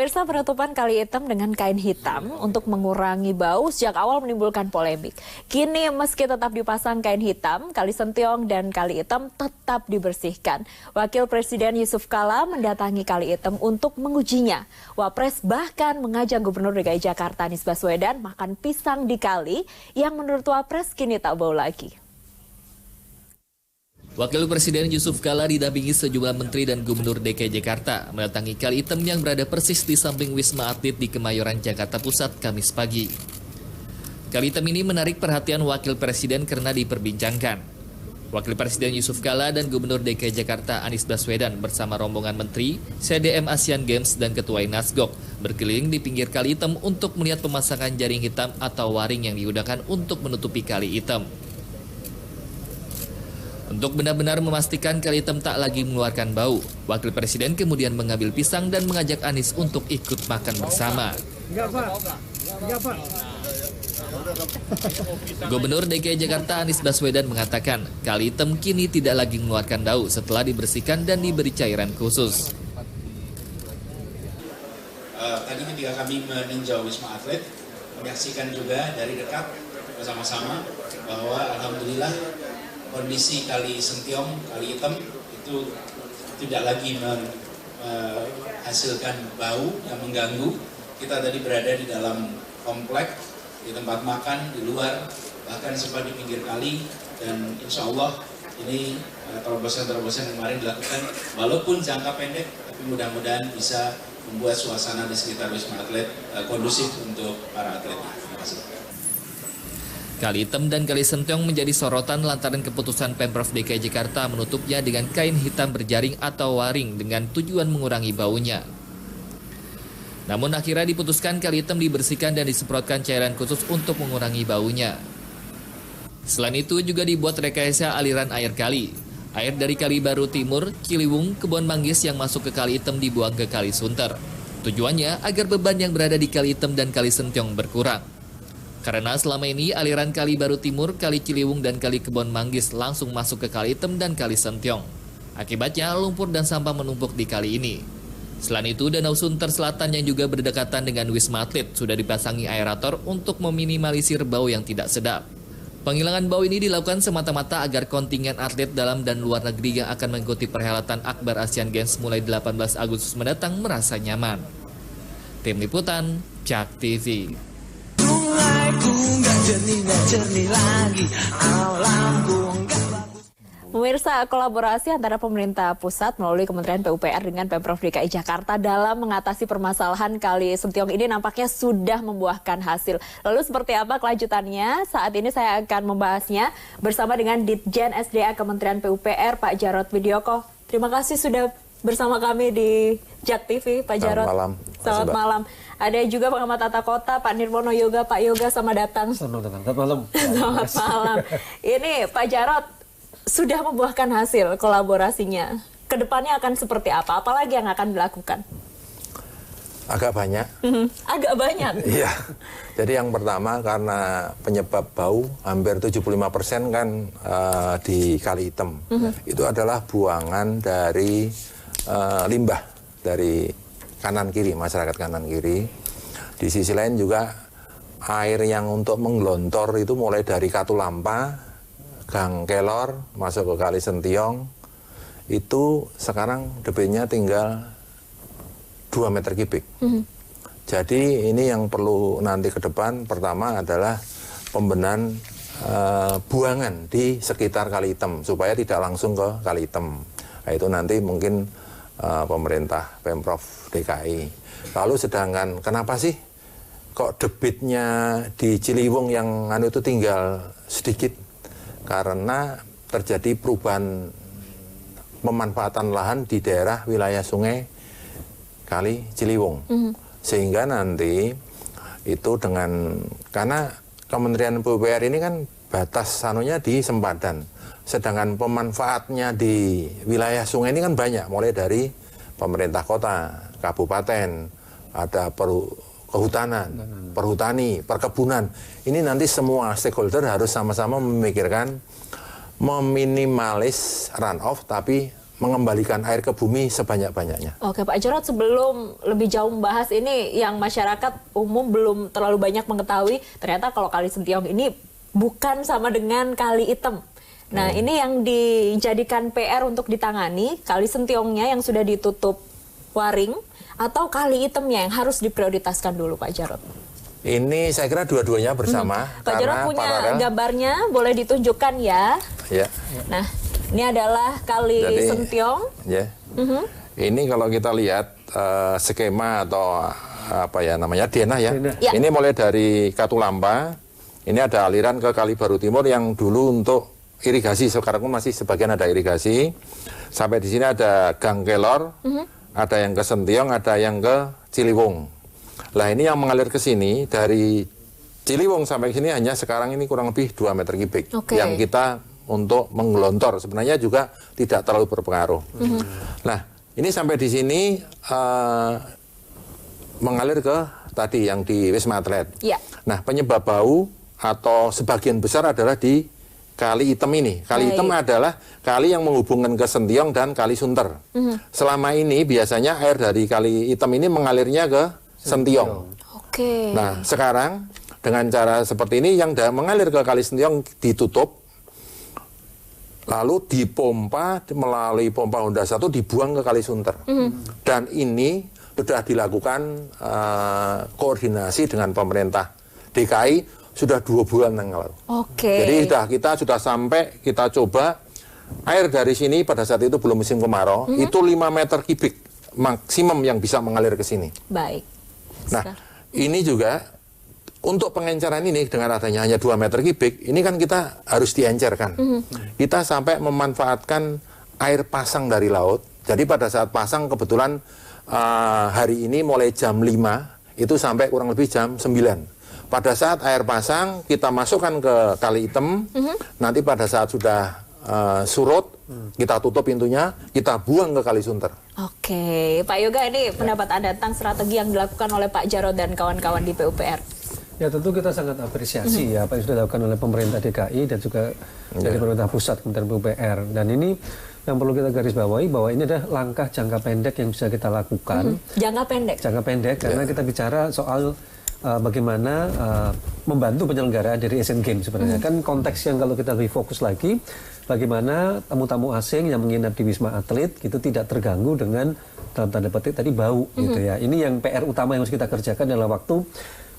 Pemirsa, penutupan Kali Item dengan kain hitam untuk mengurangi bau sejak awal menimbulkan polemik. Kini meski tetap dipasang kain hitam, Kali Sentiong dan Kali Item tetap dibersihkan. Wakil Presiden Yusuf Kala mendatangi Kali Item untuk mengujinya. Wapres bahkan mengajak Gubernur DKI Jakarta Anies Baswedan makan pisang di kali yang menurut Wapres kini tak bau lagi. Wakil Presiden Yusuf Kala didampingi sejumlah menteri dan gubernur DKI Jakarta mendatangi Kali Item yang berada persis di samping Wisma Atlet di Kemayoran, Jakarta Pusat, Kamis pagi. Kali Item ini menarik perhatian Wakil Presiden karena diperbincangkan. Wakil Presiden Yusuf Kala dan Gubernur DKI Jakarta Anies Baswedan bersama rombongan menteri, CDM Asian Games dan Ketua Nasgok berkeliling di pinggir Kali Item untuk melihat pemasangan jaring hitam atau waring yang digunakan untuk menutupi Kali Item. Untuk benar-benar memastikan Kali Item tak lagi mengeluarkan bau, Wakil Presiden kemudian mengambil pisang dan mengajak Anies untuk ikut makan bersama. Gubernur DKI Jakarta Anies Baswedan mengatakan Kali Item kini tidak lagi mengeluarkan bau setelah dibersihkan dan diberi cairan khusus. Tadi ketika kami meninjau Wisma Atlet, menyaksikan juga dari dekat bersama-sama bahwa alhamdulillah kondisi Kali Sentiong, Kali Item itu tidak lagi menghasilkan bau yang mengganggu. Kita tadi berada di dalam komplek, di tempat makan, di luar, bahkan sempat di pinggir kali, dan insya Allah ini terobosan-terobosan kemarin dilakukan walaupun jangka pendek, tapi mudah-mudahan bisa membuat suasana di sekitar Wisma Atlet kondusif untuk para atlet. Terima kasih. Kali Item dan Kali Sentiong menjadi sorotan lantaran keputusan Pemprov DKI Jakarta menutupnya dengan kain hitam berjaring atau waring dengan tujuan mengurangi baunya. Namun akhirnya diputuskan Kali Item dibersihkan dan disemprotkan cairan khusus untuk mengurangi baunya. Selain itu juga dibuat rekayasa aliran air kali. Air dari Kali Baru Timur, Ciliwung, Kebon Manggis yang masuk ke Kali Item dibuang ke Kali Sunter. Tujuannya agar beban yang berada di Kali Item dan Kali Sentiong berkurang. Karena selama ini aliran Kali Baru Timur, Kali Ciliwung, dan Kali Kebon Manggis langsung masuk ke Kali Item dan Kali Sentiong. Akibatnya lumpur dan sampah menumpuk di kali ini. Selain itu, Danau Sunter Selatan yang juga berdekatan dengan Wisma Atlet sudah dipasangi aerator untuk meminimalisir bau yang tidak sedap. Penghilangan bau ini dilakukan semata-mata agar kontingen atlet dalam dan luar negeri yang akan mengikuti perhelatan Akbar Asian Games mulai 18 Agustus mendatang merasa nyaman. Tim Liputan, Jak TV. Pemirsa, kolaborasi antara pemerintah pusat melalui Kementerian PUPR dengan Pemprov DKI Jakarta dalam mengatasi permasalahan Kali Sentiong ini nampaknya sudah membuahkan hasil. Lalu seperti apa kelanjutannya? Saat ini saya akan membahasnya bersama dengan Ditjen SDA Kementerian PUPR, Pak Jarod Widyoko. Terima kasih sudah bersama kami di Jak TV, Pak Jarod. Selamat malam. Selamat malam. Ada juga pengamat tata kota, Pak Nirwono Yoga. Pak Yoga, selamat datang. Selamat malam. Selamat malam. Ini Pak Jarod sudah membuahkan hasil kolaborasinya. Kedepannya akan seperti apa? Apalagi yang akan dilakukan? Agak banyak. Agak banyak? Iya. Jadi yang pertama karena penyebab bau hampir 75% kan di Kali Item. Itu adalah buangan dari limbah dari kanan kiri, masyarakat kanan kiri. Di sisi lain juga air yang untuk menggelontor itu mulai dari Katulampa, Gang Kelor, masuk ke Kali Sentiong, itu sekarang debitnya tinggal 2 meter kubik. Jadi ini yang perlu nanti ke depan, pertama adalah pembenahan buangan di sekitar Kali Item, supaya tidak langsung ke Kali Item. Nah, itu nanti mungkin pemerintah Pemprov DKI. Lalu sedangkan kenapa sih kok debitnya di Ciliwung yang itu tinggal sedikit? Karena terjadi perubahan pemanfaatan lahan di daerah wilayah sungai Kali Ciliwung. Sehingga nanti itu karena Kementerian PUPR ini kan batas sanunya di sempadan. Sedangkan pemanfaatnya di wilayah sungai ini kan banyak, mulai dari pemerintah kota, kabupaten, ada kehutanan, perhutani, perkebunan. Ini nanti semua stakeholder harus sama-sama memikirkan meminimalis runoff tapi mengembalikan air ke bumi sebanyak-banyaknya. Oke Pak Jarod, sebelum lebih jauh membahas ini yang masyarakat umum belum terlalu banyak mengetahui, ternyata kalau Kali Sentiong ini bukan sama dengan Kali Item. Nah ini yang dijadikan PR untuk ditangani, Kali Sentiongnya yang sudah ditutup waring, atau Kali Itemnya yang harus diprioritaskan dulu Pak Jarod? Ini saya kira dua-duanya bersama. Pak Jarod punya gambarnya, boleh ditunjukkan ya? Ya. Nah, ini adalah Kali Sentiong. Ya. Ini kalau kita lihat skema atau apa ya namanya denah ya. Ya. Ini mulai dari Katulampa, ini ada aliran ke Kali Baru Timur yang dulu untuk irigasi, sekarang pun masih sebagian ada irigasi. Sampai di sini ada Gang Kelor, ada yang ke Sentiong, ada yang ke Ciliwung. Lah ini yang mengalir ke sini dari Ciliwung sampai ke sini hanya sekarang ini kurang lebih 2 meter kubik. Yang kita untuk menggelontor sebenarnya juga tidak terlalu berpengaruh. Nah, ini sampai di sini mengalir ke tadi yang di Wisma Atlet. Ya. Nah, penyebab bau atau sebagian besar adalah di Kali Item ini. Kali Item adalah kali yang menghubungkan ke Sentiong dan Kali Sunter. Selama ini biasanya air dari Kali Item ini mengalirnya ke Sentiong. Nah, sekarang dengan cara seperti ini yang mengalir ke Kali Sentiong ditutup, lalu dipompa melalui pompa Honda 1 dibuang ke Kali Sunter. Dan ini sudah dilakukan koordinasi dengan pemerintah DKI sudah 2 bulan yang lalu. Jadi kita sudah sampai, kita coba air dari sini pada saat itu belum musim kemarau, itu 5 meter kubik maksimum yang bisa mengalir ke sini. Baik. Nah, ini juga untuk pengenceran ini dengan adanya hanya 2 meter kubik, ini kan kita harus diencerkan. Kita sampai memanfaatkan air pasang dari laut. Jadi pada saat pasang kebetulan hari ini mulai jam 5 itu sampai kurang lebih jam 9. Pada saat air pasang kita masukkan ke Kali Item, nanti pada saat sudah surut, kita tutup pintunya, kita buang ke Kali Sunter. Oke, Pak Yoga, ini pendapat Anda tentang strategi yang dilakukan oleh Pak Jarod dan kawan-kawan di PUPR? Ya tentu kita sangat apresiasi ya apa yang sudah dilakukan oleh pemerintah DKI dan juga dari pemerintah pusat, Kementerian PUPR. Dan ini yang perlu kita garis bawahi bahwa ini adalah langkah jangka pendek yang bisa kita lakukan. Jangka pendek? Jangka pendek, karena kita bicara soal bagaimana membantu penyelenggaraan dari Asian Games sebenarnya. Kan konteks yang kalau kita lebih fokus lagi, bagaimana tamu-tamu asing yang menginap di Wisma Atlet itu tidak terganggu dengan dalam tanda petik tadi bau gitu ya. Ini yang PR utama yang harus kita kerjakan dalam waktu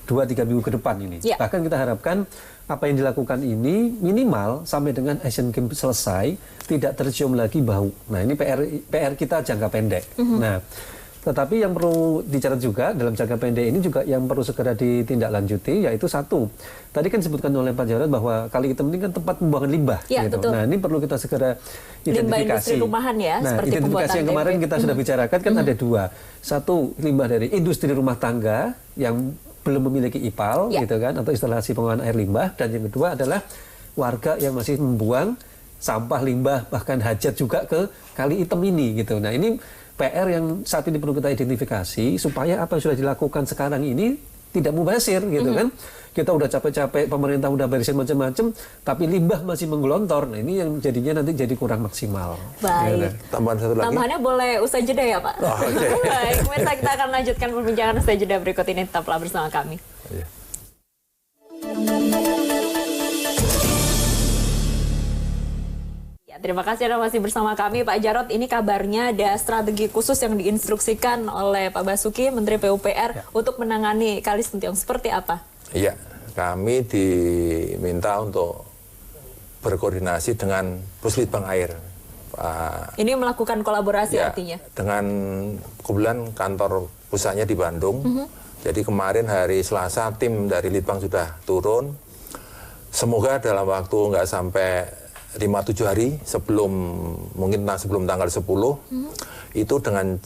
2-3 minggu ke depan ini. Bahkan kita harapkan apa yang dilakukan ini minimal sampai dengan Asian Games selesai tidak tercium lagi bau. Nah, ini PR kita jangka pendek. Nah, tetapi yang perlu dicatat juga dalam jangka pendek ini juga yang perlu segera ditindaklanjuti yaitu satu. Tadi kan disebutkan oleh Pak Jarod bahwa Kali Item ini kan tempat pembuangan limbah. Ya, gitu. Betul. Nah, ini perlu kita segera identifikasi. Limbah industri rumahan ya, nah, seperti identifikasi yang kemarin kita sudah bicarakan kan ada 2. Satu, limbah dari industri rumah tangga yang belum memiliki IPAL gitu kan, atau instalasi pengolahan air limbah. Dan yang kedua adalah warga yang masih membuang sampah limbah bahkan hajat juga ke Kali Item ini gitu. Nah, ini PR yang saat ini perlu kita identifikasi supaya apa yang sudah dilakukan sekarang ini tidak mubazir gitu kan. Kita udah capek-capek, pemerintah udah barisin macam-macam, tapi limbah masih menggelontor. Nah, ini yang jadinya nanti jadi kurang maksimal. Baik. Tambahan satu lagi. Tambahannya boleh usai jeda ya Pak? Baik, pemirsa, kita akan lanjutkan perbincangan usai jeda berikut ini. Tetaplah bersama kami. Terima kasih Anda masih bersama kami, Pak Jarod. Ini kabarnya ada strategi khusus yang diinstruksikan oleh Pak Basuki, Menteri PUPR, untuk menangani Kali Sentiong. Seperti apa? Iya, kami diminta untuk berkoordinasi dengan Puslitbang Air. Ini melakukan kolaborasi artinya? Dengan kebetulan kantor pusatnya di Bandung. Jadi kemarin hari Selasa tim dari Litbang sudah turun. Semoga dalam waktu nggak sampai 5-7 hari sebelum tanggal 10 itu dengan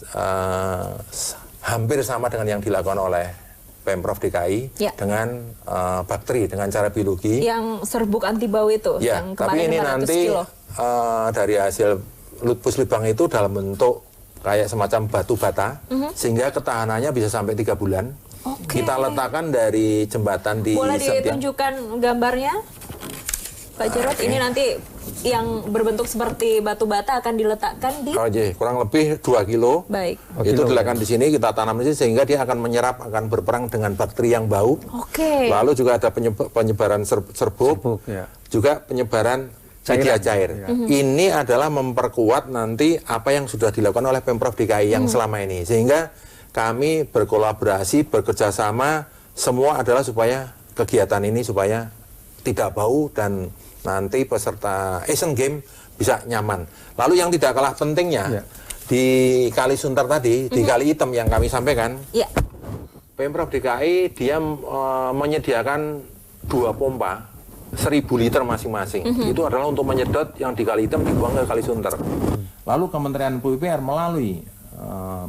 hampir sama dengan yang dilakukan oleh Pemprov DKI dengan bakteri dengan cara biologi yang serbuk anti bau itu yang kemarin tapi ini nanti dari hasil Puslitbang itu dalam bentuk kayak semacam batu bata sehingga ketahanannya bisa sampai 3 bulan. Kita letakkan dari jembatan di Boleh ditunjukkan gambarnya? Pak Jarod, ini nanti yang berbentuk seperti batu bata akan diletakkan di... kurang lebih 2 kilo. Baik. Itu diletakkan di sini, kita tanam di sini sehingga dia akan menyerap, akan berperang dengan bakteri yang bau. Oke. Lalu juga ada penyebaran serbuk, ya. juga penyebaran media cair. Ini adalah memperkuat nanti apa yang sudah dilakukan oleh Pemprov DKI yang selama ini. Sehingga kami berkolaborasi, bekerjasama, semua adalah supaya kegiatan ini supaya tidak bau dan nanti peserta Asian Games bisa nyaman. Lalu yang tidak kalah pentingnya, di Kali Sunter tadi, di Kali Hitam yang kami sampaikan, Pemprov DKI dia menyediakan 2 pompa 1.000 liter masing-masing. Itu adalah untuk menyedot yang di Kali Hitam dibuang ke Kali Sunter. Lalu Kementerian PUPR melalui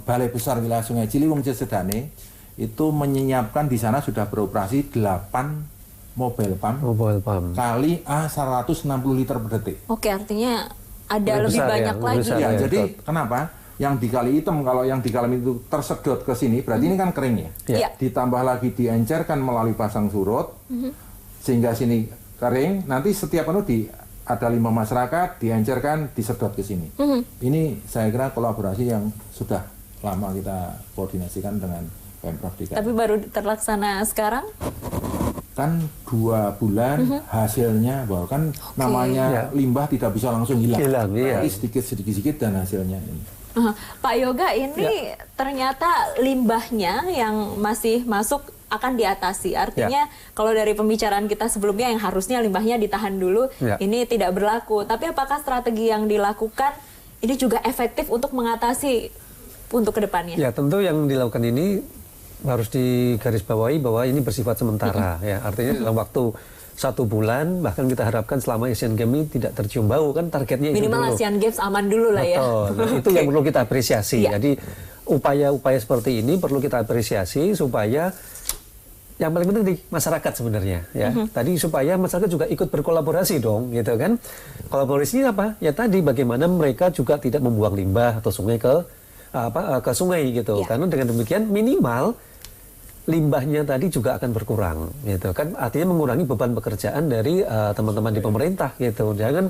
Balai Besar Wilayah Sungai Ciliwung Cisedane itu menyiapkan di sana sudah beroperasi 8 mobile pump kali A 160 liter per detik. Oke, artinya ada lebih banyak lagi. Ya, jadi kenapa? Yang di Kali Hitam, kalau yang di Kali itu tersedot ke sini, berarti ini kan kering ya. Ditambah lagi diencerkan melalui pasang surut, sehingga sini kering. Nanti setiap ada 5 masyarakat diencerkan, disedot ke sini. Ini saya kira kolaborasi yang sudah lama kita koordinasikan dengan Pemprov DKI. Tapi baru terlaksana sekarang? Kan 2 bulan hasilnya, bahwa kan namanya limbah tidak bisa langsung hilang. Jadi sedikit-sedikit dan hasilnya ini. Pak Yoga, ini ternyata limbahnya yang masih masuk akan diatasi. Artinya kalau dari pembicaraan kita sebelumnya yang harusnya limbahnya ditahan dulu, ini tidak berlaku. Tapi apakah strategi yang dilakukan ini juga efektif untuk mengatasi untuk kedepannya? Ya, tentu yang dilakukan ini harus digarisbawahi bahwa ini bersifat sementara. Ya, artinya dalam waktu 1 bulan, bahkan kita harapkan selama Asian Games ini tidak tercium bau, kan targetnya itu minimal dulu. Asian Games aman dulu lah ya. Betul. Nah, itu yang perlu kita apresiasi. Jadi upaya-upaya seperti ini perlu kita apresiasi supaya yang paling penting di masyarakat sebenarnya ya. Tadi supaya masyarakat juga ikut berkolaborasi dong, gitu kan. Kolaborasinya apa? Ya tadi bagaimana mereka juga tidak membuang limbah atau sungai ke sungai gitu. Karena dengan demikian minimal limbahnya tadi juga akan berkurang gitu kan, artinya mengurangi beban pekerjaan dari teman-teman di pemerintah gitu. Jangan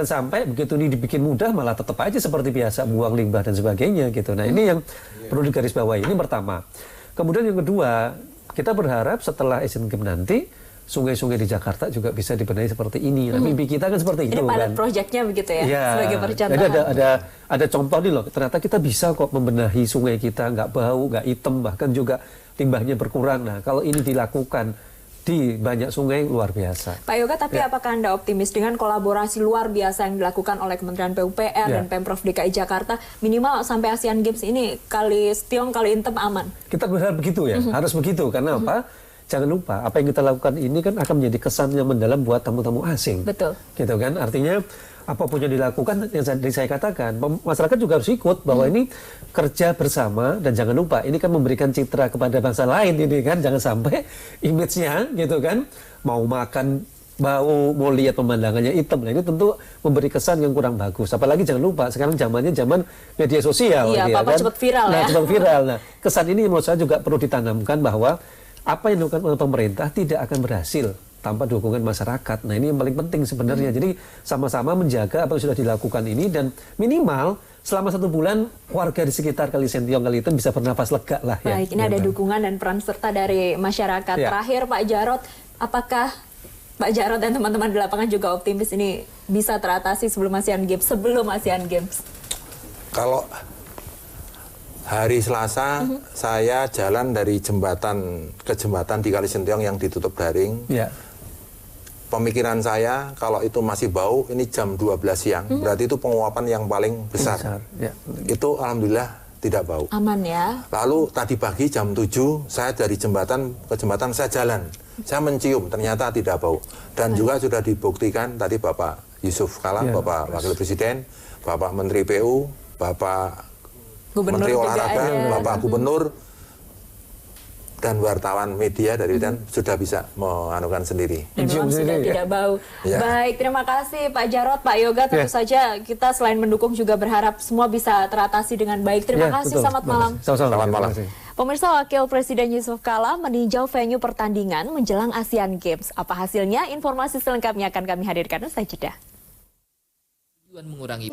sampai begitu ini dibikin mudah malah tetap aja seperti biasa buang limbah dan sebagainya gitu. Nah, ini yang perlu digarisbawahi. Ini pertama. Kemudian yang kedua, kita berharap setelah Asian Games nanti sungai-sungai di Jakarta juga bisa dibenahi seperti ini. Nah, mimpi kita kan seperti itu kan. Ini pilot project-nya begitu ya, sebagai percontohan. Jadi ada contoh nih loh, ternyata kita bisa kok membenahi sungai kita, nggak bau, nggak hitam, bahkan juga limbahnya berkurang. Nah, kalau ini dilakukan di banyak sungai, luar biasa. Pak Yoga, tapi apakah Anda optimis dengan kolaborasi luar biasa yang dilakukan oleh Kementerian PUPR dan Pemprov DKI Jakarta, minimal sampai Asian Games ini Kali Setiong, Kali Hitam aman? Kita berharap begitu ya, harus begitu. Karena apa? Jangan lupa, apa yang kita lakukan ini kan akan menjadi kesan yang mendalam buat tamu-tamu asing. Betul. Gitu kan, artinya apapun yang dilakukan, yang saya katakan, masyarakat juga harus ikut bahwa ini kerja bersama, dan jangan lupa, ini kan memberikan citra kepada bangsa lain ini kan, jangan sampai image-nya gitu kan, mau makan bau, mau lihat pemandangannya hitam, nah ini tentu memberi kesan yang kurang bagus. Apalagi jangan lupa, sekarang zamannya zaman media sosial. Iya, apa-apa cepat viral ya. Cepat viral. Nah, kesan ini menurut saya juga perlu ditanamkan bahwa apa yang dilakukan oleh pemerintah tidak akan berhasil tanpa dukungan masyarakat. Nah, ini yang paling penting sebenarnya. Jadi sama-sama menjaga apa yang sudah dilakukan ini, dan minimal selama 1 bulan warga di sekitar Kali Sentiong, Kali Hitam bisa bernafas lega lah. Baik, ini ada dukungan dan peran serta dari masyarakat. Terakhir Pak Jarod, apakah Pak Jarod dan teman-teman di lapangan juga optimis ini bisa teratasi sebelum Asian Games? Kalau hari Selasa saya jalan dari jembatan ke jembatan di Kali Sentiong yang ditutup daring. Pemikiran saya kalau itu masih bau, ini jam 12 siang, berarti itu penguapan yang paling besar. Itu alhamdulillah tidak bau. Aman ya. Lalu tadi pagi jam 7 saya dari jembatan ke jembatan saya jalan. Saya mencium, ternyata tidak bau. Dan juga sudah dibuktikan tadi Bapak Yusuf Kala, Bapak Wakil Presiden, Bapak Menteri PU, Bapak Menteri Olahraga, Bapak Gubernur, dan wartawan media dari dan sudah bisa menganukan sendiri. Memang sudah tidak bau. Baik, terima kasih Pak Jarod, Pak Yoga. Tentu saja kita selain mendukung juga berharap semua bisa teratasi dengan baik. Terima kasih, selamat malam. Selamat malam. Pemirsa, Wakil Presiden Yusuf Kala meninjau venue pertandingan menjelang Asian Games. Apa hasilnya? Informasi selengkapnya akan kami hadirkan usai jeda. Tujuan mengurangi